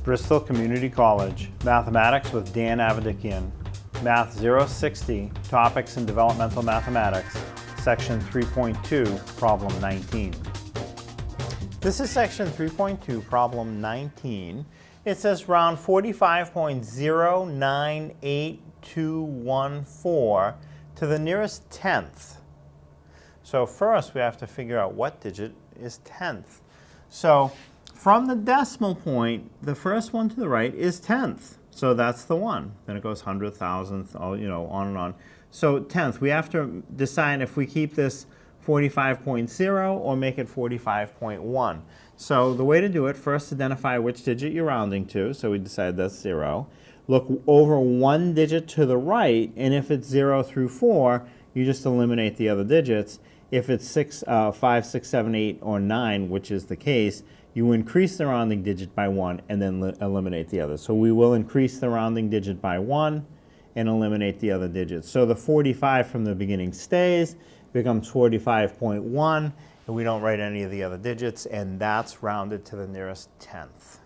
Bristol Community College, Mathematics with Dan Avedikian, Math 060, Topics in Developmental Mathematics, Section 3.2, Problem 19. This is Section 3.2, Problem 19. It says round 45.098214 to the nearest tenth. So first we have to figure out what digit is tenth. So from the decimal point, the first one to the right is tenth. So that's the one. Then it goes hundredth, thousandth, on and on. So tenth, we have to decide if we keep this 45.0 or make it 45.1. So the way to do it, first identify which digit you're rounding to. So we decide that's 0. Look over one digit to the right, and if it's 0 through 4, you just eliminate the other digits. If it's 5, 6, 7, 8, or 9, which is the case, you increase the rounding digit by 1 and then eliminate the others. So we will increase the rounding digit by 1 and eliminate the other digits. So the 45 from the beginning stays, becomes 45.1, and we don't write any of the other digits, and that's rounded to the nearest tenth.